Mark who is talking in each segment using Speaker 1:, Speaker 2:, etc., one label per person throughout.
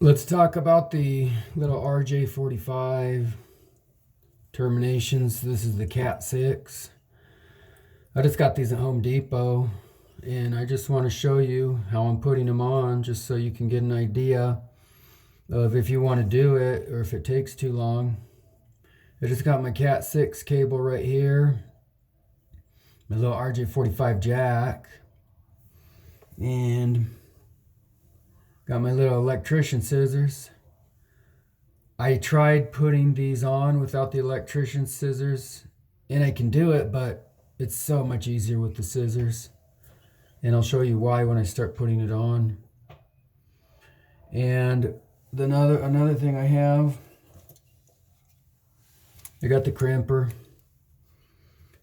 Speaker 1: Let's talk about the little RJ45 terminations. This is the Cat 6. I just got these at Home Depot, and I just want to show you how I'm putting them on, just so you can get an idea of if you want to do it or if it takes too long. I just got my Cat 6 cable right here, my little RJ45 jack, and got my little electrician scissors. I tried putting these on without the electrician scissors, and I can do it, but it's so much easier with the scissors. And I'll show you why when I start putting it on. And another thing I have, I got the crimper.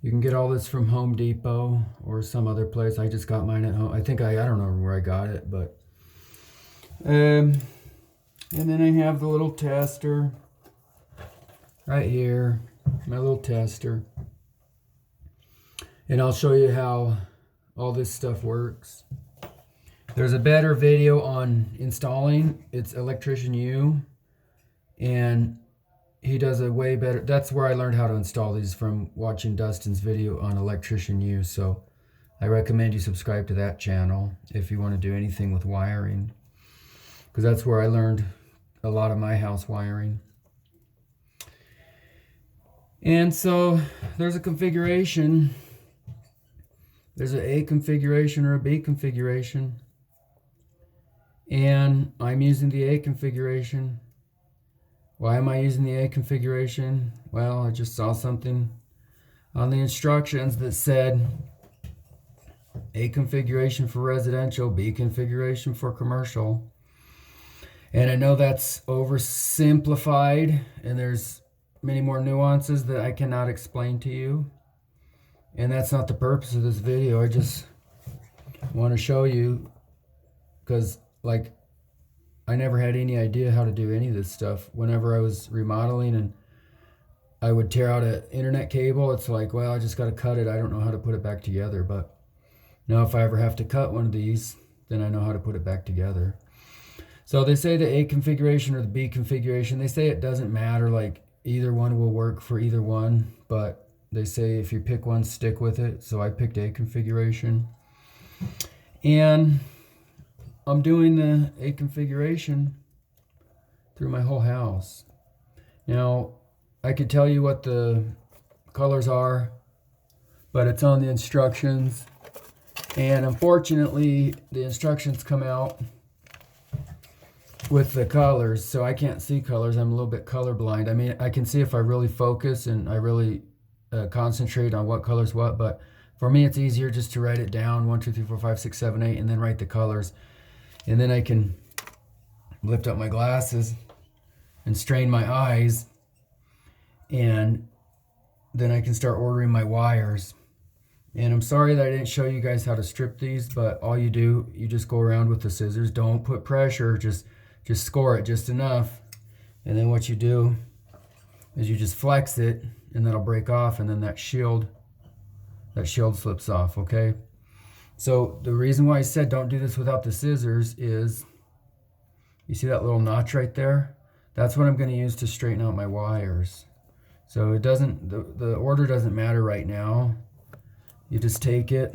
Speaker 1: You can get all this from Home Depot or some other place. I just got mine at home. I don't know where I got it, but and then I have the little tester right here, my little tester. And I'll show you how all this stuff works. There's a better video on installing. It's Electrician U, and he does a way better. That's where I learned how to install these, from watching Dustin's video on Electrician U. So I recommend you subscribe to that channel if you want to do anything with wiring, because that's where I learned a lot of my house wiring. And so there's a configuration. There's an A configuration or a B configuration. And I'm using the A configuration. Why am I using the A configuration? Well, I just saw something on the instructions that said A configuration for residential, B configuration for commercial. And I know that's oversimplified, and there's many more nuances that I cannot explain to you. And that's not the purpose of this video. I just want to show you, because I never had any idea how to do any of this stuff. Whenever I was remodeling and I would tear out an internet cable, it's like, well, I just got to cut it. I don't know how to put it back together. But now if I ever have to cut one of these, then I know how to put it back together. So they say the A configuration or the B configuration, they say it doesn't matter, like either one will work for either one, but they say if you pick one, stick with it. So I picked A configuration. And I'm doing the A configuration through my whole house. Now, I could tell you what the colors are, but it's on the instructions. And unfortunately, the instructions come out with the colors, so I can't see colors. I'm a little bit colorblind. I mean, I can see if I really focus and I really concentrate on what color's what, but for me, it's easier just to write it down, 1, 2, 3, 4, 5, 6, 7, 8, and then write the colors. And then I can lift up my glasses and strain my eyes, and then I can start ordering my wires. And I'm sorry that I didn't show you guys how to strip these, but all you do, you just go around with the scissors. Don't put pressure, just score it just enough. And then what you do is you just flex it, and that'll break off, and then that shield slips off, okay? So the reason why I said don't do this without the scissors is, you see that little notch right there? That's what I'm going to use to straighten out my wires. So it doesn't, the order doesn't matter right now. You just take it.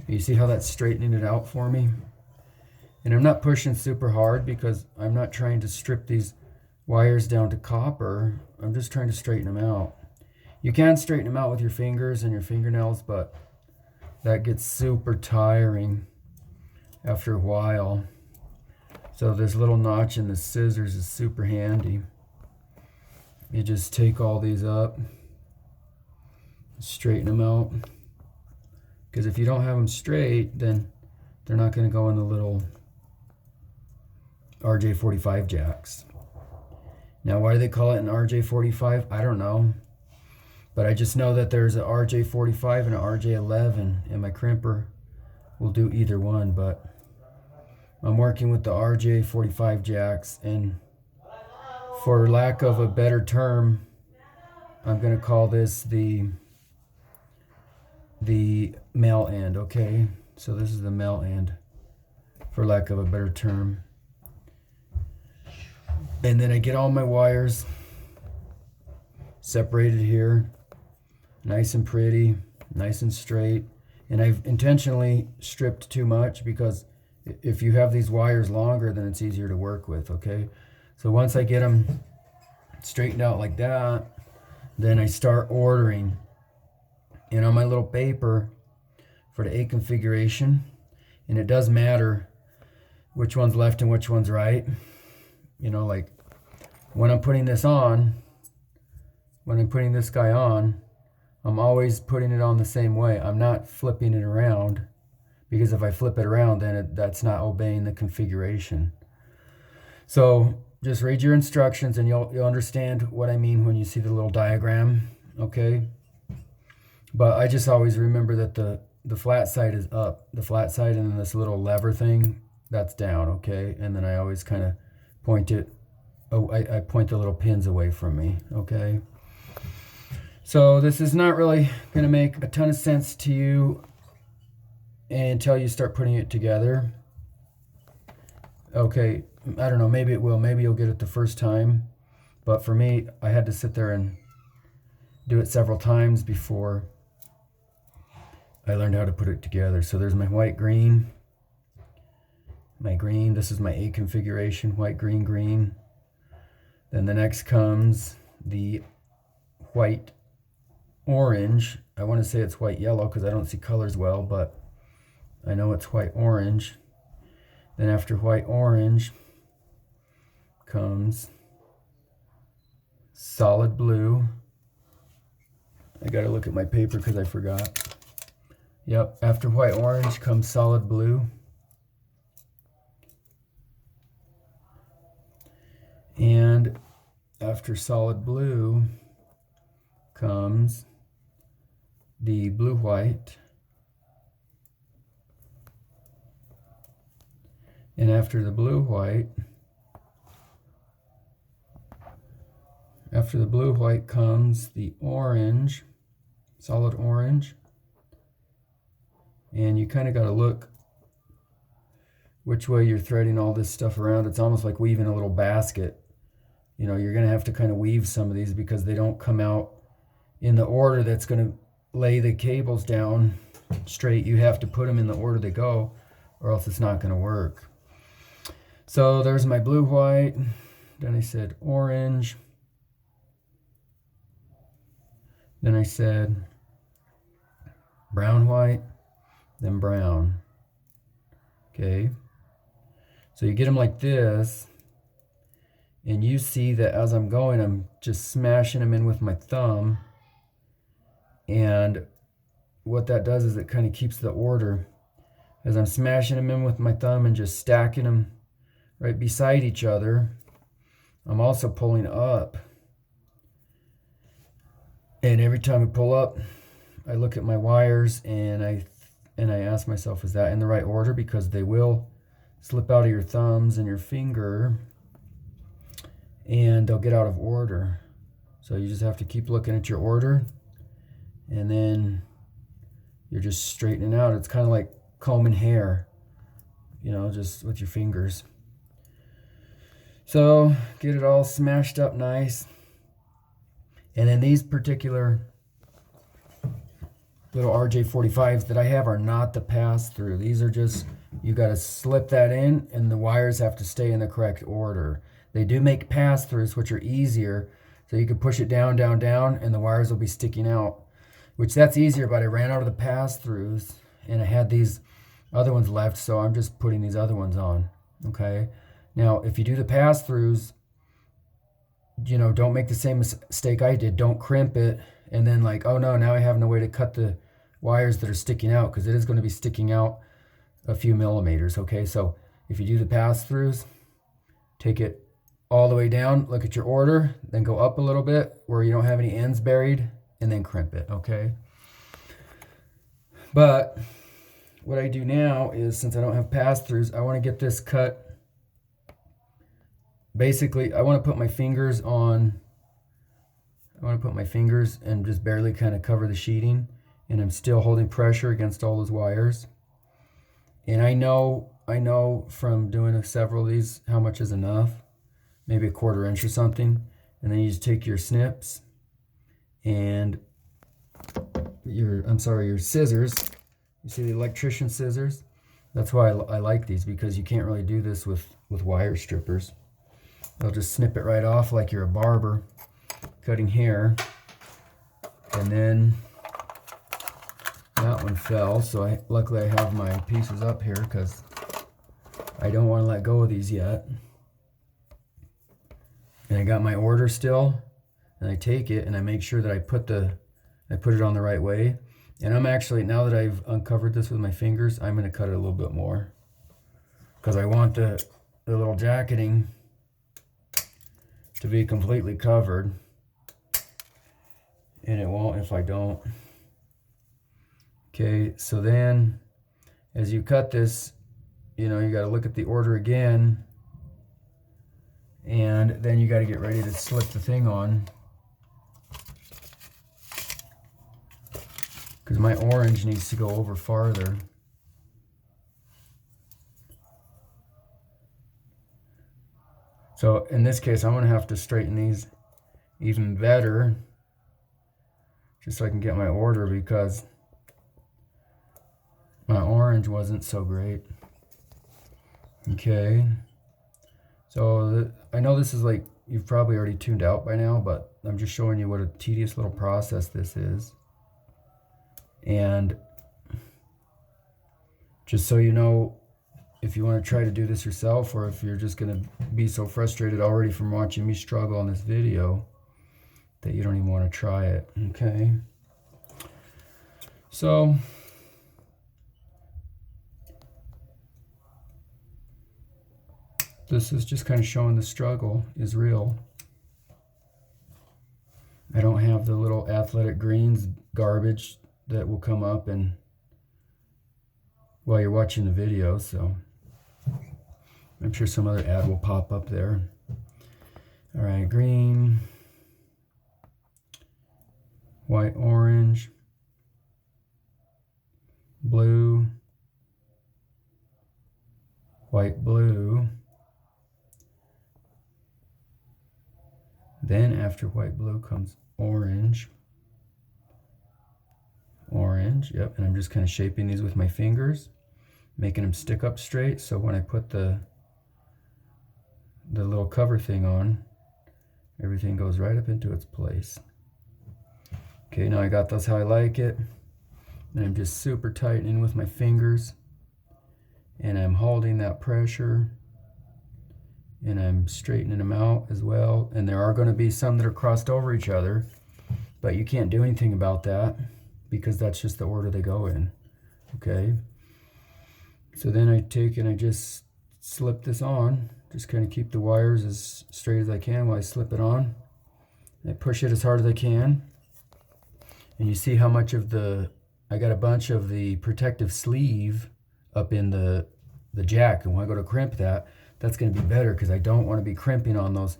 Speaker 1: You see how that's straightening it out for me? And I'm not pushing super hard because I'm not trying to strip these wires down to copper. I'm just trying to straighten them out. You can straighten them out with your fingers and your fingernails, but that gets super tiring after a while. So this little notch in the scissors is super handy. You just take all these up, straighten them out. Because if you don't have them straight, then they're not going to go in the little RJ45 jacks. Now, why do they call it an RJ45? I don't know. But I just know that there's an RJ45 and an RJ11, and my crimper will do either one. But I'm working with the RJ45 jacks, and for lack of a better term, I'm going to call this the male end, okay? So this is the male end, for lack of a better term. And then I get all my wires separated here, nice and pretty, nice and straight. And I've intentionally stripped too much because if you have these wires longer, then it's easier to work with, okay? So once I get them straightened out like that, then I start ordering. And on my little paper for the A configuration, and it does matter which one's left and which one's right. You know, like when I'm putting this on, when I'm putting this guy on, I'm always putting it on the same way. I'm not flipping it around, because if I flip it around, then that's not obeying the configuration. So just read your instructions and you'll understand what I mean when you see the little diagram, okay? But I just always remember that the flat side is up, the flat side, and then this little lever thing, that's down, okay? And then I always kind of point it, I point the little pins away from me, okay? So this is not really going to make a ton of sense to you until you start putting it together. Okay, I don't know, maybe it will. Maybe you'll get it the first time. But for me, I had to sit there and do it several times before I learned how to put it together. So there's my white, green. My green, this is my A configuration, white, green, green. Then the next comes the white, orange. I want to say it's white yellow because I don't see colors well, but I know it's white orange. Then after white orange comes solid blue. I gotta look at my paper because I forgot. Yep, after white orange comes solid blue. And after solid blue comes the blue white. And after the blue white, comes the orange, solid orange. And you kind of got to look which way you're threading all this stuff around. It's almost like weaving a little basket. You know, you're going to have to kind of weave some of these because they don't come out in the order that's going to lay the cables down straight. You have to put them in the order they go, or else it's not going to work. So there's my blue white. Then I said orange. Then I said brown white, then brown. Okay. So you get them like this. And you see that as I'm going, I'm just smashing them in with my thumb. And what that does is it kind of keeps the order. As I'm smashing them in with my thumb and just stacking them right beside each other, I'm also pulling up. And every time I pull up, I look at my wires and I ask myself, is that in the right order? Because they will slip out of your thumbs and your finger, and they'll get out of order. So you just have to keep looking at your order, and then you're just straightening out. It's kind of like combing hair, you know, just with your fingers. So get it all smashed up nice. And then these particular little RJ45s that I have are not the pass-through. These are just, you got to slip that in and the wires have to stay in the correct order. They do make pass-throughs, which are easier. So you can push it down, down, down, and the wires will be sticking out, which that's easier, but I ran out of the pass-throughs and I had these other ones left, so I'm just putting these other ones on, okay? Now, if you do the pass-throughs, you know, don't make the same mistake I did. Don't crimp it and then like, oh no, now I have no way to cut the wires that are sticking out, because it is going to be sticking out a few millimeters, okay? So if you do the pass-throughs, take it all the way down, look at your order, then go up a little bit where you don't have any ends buried, and then crimp it, okay? But what I do now is, since I don't have pass-throughs, I want to get this cut. Basically, I want to put my fingers on, and just barely kind of cover the sheeting, and I'm still holding pressure against all those wires. And I know from doing several of these how much is enough. maybe a 1/4 inch or something. And then you just take your snips and your scissors. You see the electrician scissors? That's why I like these, because you can't really do this with wire strippers. They'll just snip it right off like you're a barber cutting hair. And then that one fell, so luckily I have my pieces up here because I don't want to let go of these yet. And I got my order still, and I take it and I make sure that I put it on the right way. And I'm actually, now that I've uncovered this with my fingers, I'm going to cut it a little bit more, because I want the little jacketing to be completely covered, and it won't if I don't. Okay, so then as you cut this, you know, you got to look at the order again, and then you got to get ready to slip the thing on, because my orange needs to go over farther. So in this case, I'm going to have to straighten these even better, just so I can get my order, because my orange wasn't so great. Okay, so I know this is like, you've probably already tuned out by now, but I'm just showing you what a tedious little process this is. And just so you know, if you want to try to do this yourself, or if you're just going to be so frustrated already from watching me struggle on this video that you don't even want to try it. Okay, so this is just kind of showing the struggle is real. I don't have the little athletic greens garbage that will come up and while you're watching the video, so I'm sure some other ad will pop up there. All right, green, white, orange, blue, white, blue. Then after white, blue comes orange. Orange, yep, and I'm just kind of shaping these with my fingers, making them stick up straight, so when I put the little cover thing on, everything goes right up into its place. Okay, now I got this how I like it, and I'm just super tightening with my fingers, and I'm holding that pressure, and I'm straightening them out as well. And there are going to be some that are crossed over each other, but you can't do anything about that, because that's just the order they go in. Okay, so then I take and I just slip this on, just kind of keep the wires as straight as I can while I slip it on. And I push it as hard as I can, and you see how much of I got a bunch of the protective sleeve up in the jack, and when I go to crimp that's going to be better, because I don't want to be crimping on those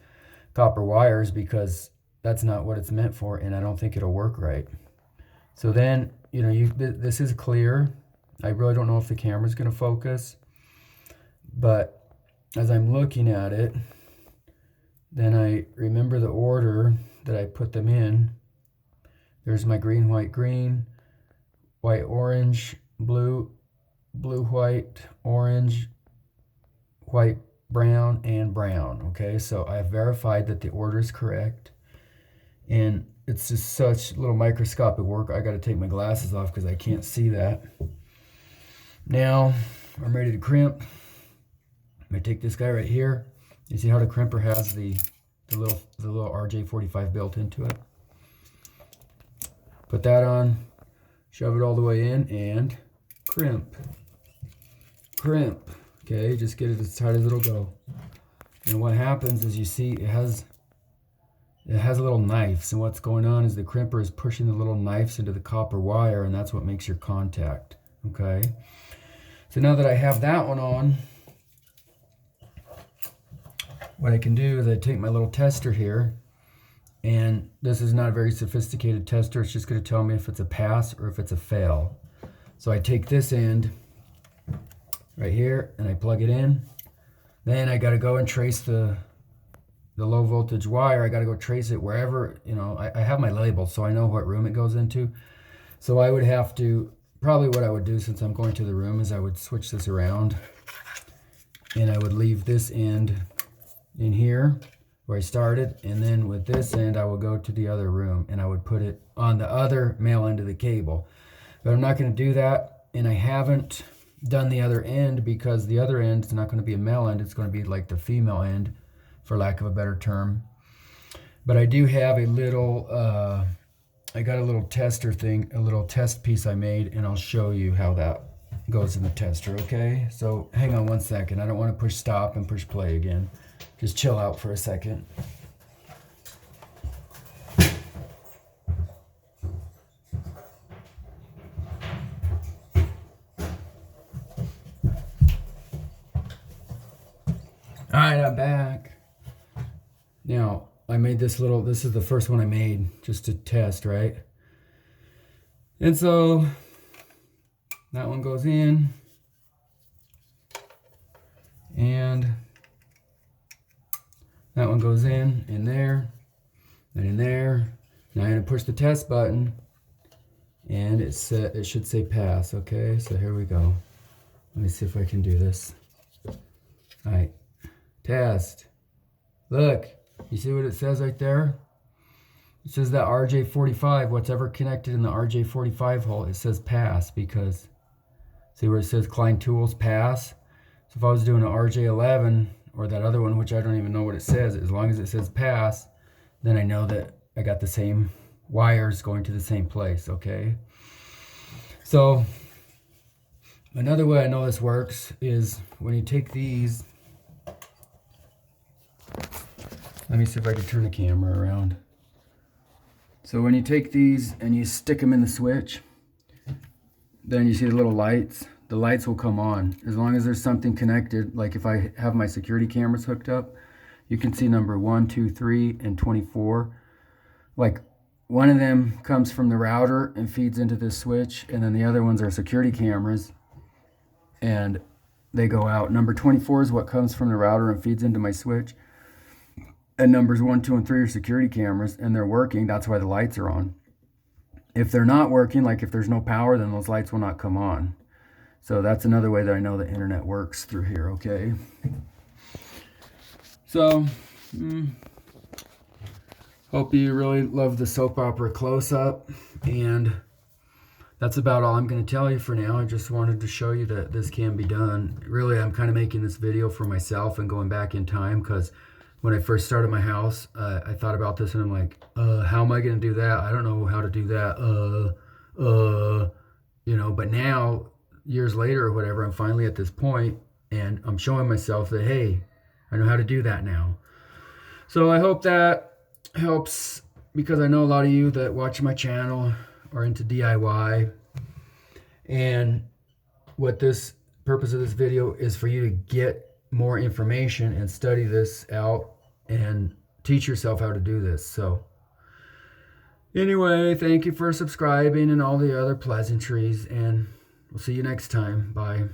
Speaker 1: copper wires, because that's not what it's meant for, and I don't think it'll work right. So then, you know, this is clear. I really don't know if the camera's going to focus, but as I'm looking at it, then I remember the order that I put them in. There's my green, white, green, white, orange, blue, blue, white, orange, white, brown, and brown. Okay, so I have verified that the order is correct, and it's just such little microscopic work. I got to take my glasses off because I can't see that. Now I'm ready to crimp. I'm gonna take this guy right here. You see how the crimper has the little RJ45 built into it. Put that on, shove it all the way in, and crimp. Crimp. Okay, just get it as tight as it'll go. And what happens is, you see it has little knives, and what's going on is the crimper is pushing the little knives into the copper wire, and that's what makes your contact. Okay, so now that I have that one on, what I can do is I take my little tester here, and this is not a very sophisticated tester. It's just going to tell me if it's a pass or if it's a fail. So I take this end right here and I plug it in. Then I got to go and trace the the low voltage wire, I got to go trace it wherever, you know, I have my label, so I know what room it goes into. So I would have to, probably what I would do since I'm going to the room is I would switch this around and I would leave this end in here where I started, and then with this end I would go to the other room and I would put it on the other male end of the cable. But I'm not going to do that, and I haven't done the other end because the other end is not going to be a male end, it's going to be like the female end, for lack of a better term. But I do have a little I got a little tester thing, a little test piece I made, and I'll show you how that goes in the tester. Okay, so hang on one second. I don't want to push stop and push play again. Just chill out for a second. All right, I'm back. Now, I made this little, this is the first one I made just to test, right? And so that one goes in, and that one goes in there, and in there. Now I'm gonna push the test button, and it should say pass. Okay, so here we go. Let me see if I can do this. All right, test. Look, you see what it says right there? It says that RJ45, whatever connected in the RJ45 hole, it says pass, because see where it says Klein Tools pass? So if I was doing an RJ11 or that other one, which I don't even know what it says, as long as it says pass, then I know that I got the same wires going to the same place, okay? So another way I know this works is when you take these, let me see if I can turn the camera around. So when you take these and you stick them in the switch, then you see the little lights. The lights will come on as long as there's something connected. Like if I have my security cameras hooked up, you can see number 1, 2, 3, and 24. Like one of them comes from the router and feeds into this switch, and then the other ones are security cameras and they go out. Number 24 is what comes from the router and feeds into my switch. And numbers 1, 2, and 3 are security cameras, and they're working. That's why the lights are on. If they're not working, like if there's no power, then those lights will not come on. So that's another way that I know the internet works through here, okay? So, hope you really love the soap opera close-up, and that's about all I'm going to tell you for now. I just wanted to show you that this can be done. Really, I'm kind of making this video for myself and going back in time, because when I first started my house, I thought about this and I'm like, how am I going to do that? I don't know how to do that. You know, but now, years later or whatever, I'm finally at this point and I'm showing myself that, hey, I know how to do that now. So I hope that helps, because I know a lot of you that watch my channel are into DIY. And what this purpose of this video is for you to get more information and study this out and teach yourself how to do this. So anyway, thank you for subscribing and all the other pleasantries, and we'll see you next time. Bye.